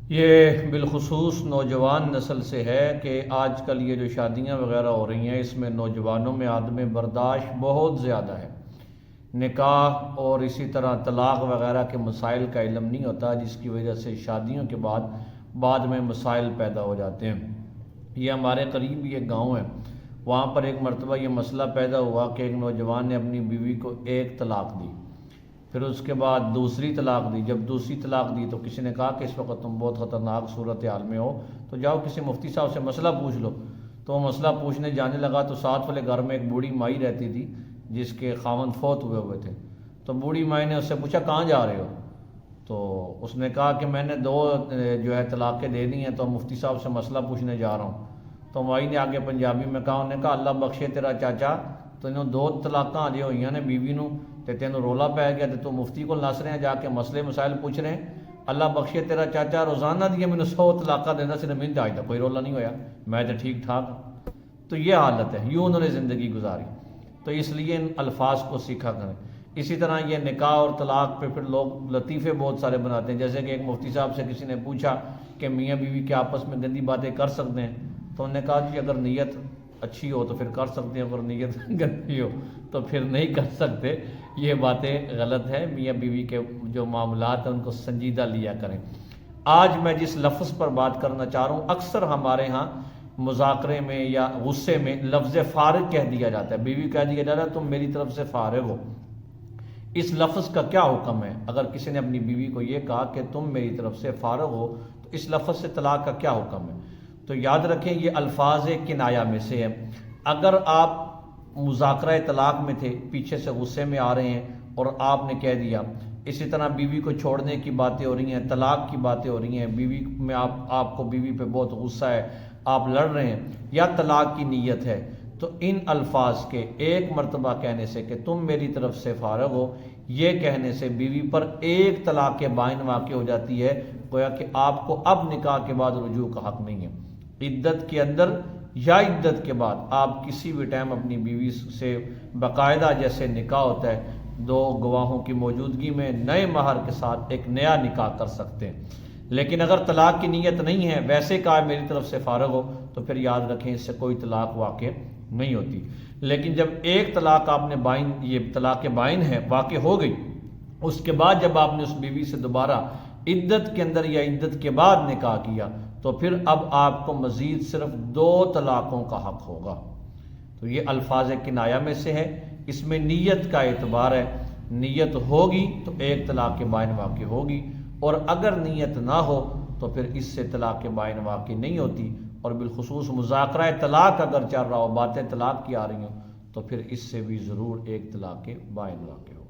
یہ بالخصوص نوجوان نسل سے ہے کہ آج کل یہ جو شادیاں وغیرہ ہو رہی ہیں اس میں نوجوانوں میں عدم برداشت بہت زیادہ ہے۔ نکاح اور اسی طرح طلاق وغیرہ کے مسائل کا علم نہیں ہوتا، جس کی وجہ سے شادیوں کے بعد میں مسائل پیدا ہو جاتے ہیں۔ یہ ہمارے قریب یہ گاؤں ہے، وہاں پر ایک مرتبہ یہ مسئلہ پیدا ہوا کہ ایک نوجوان نے اپنی بیوی کو ایک طلاق دی، پھر اس کے بعد دوسری طلاق دی۔ جب دوسری طلاق دی تو کسی نے کہا کہ اس وقت تم بہت خطرناک صورتحال میں ہو، تو جاؤ کسی مفتی صاحب سے مسئلہ پوچھ لو۔ تو وہ مسئلہ پوچھنے جانے لگا تو ساتھ والے گھر میں ایک بوڑھی مائی رہتی تھی جس کے خاوند فوت ہوئے تھے۔ تو بوڑھی مائی نے اس سے پوچھا کہاں جا رہے ہو؟ تو اس نے کہا کہ میں نے دو طلاقیں دے دی ہیں تو مفتی صاحب سے مسئلہ پوچھنے جا رہا ہوں۔ تو مائی نے آگے پنجابی میں کہا، انہوں نے کہا اللہ بخشے تیرا چاچا، تو انہوں دو طلاقاں آ ہوئی ہیں نے بیوی نو تے تینوں رولا پی گیا تو مفتی کو نس رہے ہیں جا کے مسئلے مسائل پوچھ رہے ہیں۔ اللہ بخشے تیرا چاچا روزانہ دیا مینوں 100 طلاقاں دینا صرف میں آج تک کوئی رولا نہیں ہویا، میں تو ٹھیک ٹھاک ہوں۔ تو یہ حالت ہے، یوں انہوں نے زندگی گزاری۔ تو اس لیے ان الفاظ کو سیکھا کریں۔ اسی طرح یہ نکاح اور طلاق پہ پھر لوگ لطیفے بہت سارے بناتے ہیں، جیسے کہ ایک مفتی صاحب سے کسی نے پوچھا کہ میاں بیوی کے آپس میں گندی باتیں کر سکتے ہیں؟ تو انہوں نے کہا کہ اگر نیت اچھی ہو تو پھر کر سکتے ہیں، اگر نیت گندی ہو تو پھر نہیں کر سکتے۔ یہ باتیں غلط ہے، میاں بیوی کے جو معاملات ہیں ان کو سنجیدہ لیا کریں۔ آج میں جس لفظ پر بات کرنا چاہ رہا ہوں، اکثر ہمارے ہاں مذاکرے میں یا غصے میں لفظ فارغ کہہ دیا جاتا ہے، بیوی کہہ دیا جاتا ہے تم میری طرف سے فارغ ہو۔ اس لفظ کا کیا حکم ہے؟ اگر کسی نے اپنی بیوی کو یہ کہا کہ تم میری طرف سے فارغ ہو تو اس لفظ سے طلاق کا کیا حکم ہے؟ تو یاد رکھیں یہ الفاظ کنایہ میں سے ہے۔ اگر آپ مذاکرہ طلاق میں تھے، پیچھے سے غصے میں آ رہے ہیں اور آپ نے کہہ دیا، اسی طرح بیوی کو چھوڑنے کی باتیں ہو رہی ہیں، طلاق کی باتیں ہو رہی ہیں، بیوی میں آپ کو بیوی پہ بہت غصہ ہے، آپ لڑ رہے ہیں یا طلاق کی نیت ہے، تو ان الفاظ کے ایک مرتبہ کہنے سے کہ تم میری طرف سے فارغ ہو، یہ کہنے سے بیوی پر ایک طلاق بائن واقع ہو جاتی ہے، گویا کہ آپ کو اب نکاح کے بعد رجوع کا حق نہیں ہے۔ عدت کے اندر یا عدت کے بعد آپ کسی بھی ٹائم اپنی بیوی سے باقاعدہ جیسے نکاح ہوتا ہے دو گواہوں کی موجودگی میں نئے مہر کے ساتھ ایک نیا نکاح کر سکتے ہیں۔ لیکن اگر طلاق کی نیت نہیں ہے، ویسے کہا میری طرف سے فارغ ہو، تو پھر یاد رکھیں اس سے کوئی طلاق واقع نہیں ہوتی۔ لیکن جب ایک طلاق آپ نے یہ طلاق بائن ہے واقع ہو گئی، اس کے بعد جب آپ نے اس بیوی سے دوبارہ عدت کے اندر یا عدت کے بعد نکاح کیا تو پھر اب آپ کو مزید صرف 2 طلاقوں کا حق ہوگا۔ تو یہ الفاظ کنایہ میں سے ہے، اس میں نیت کا اعتبار ہے، نیت ہوگی تو ایک طلاق بائن واقع ہوگی، اور اگر نیت نہ ہو تو پھر اس سے طلاق بائن واقع نہیں ہوتی۔ اور بالخصوص مذاکرہ طلاق اگر چل رہا ہو، باتیں طلاق کی آ رہی ہوں، تو پھر اس سے بھی ضرور ایک طلاق بائن واقع ہو۔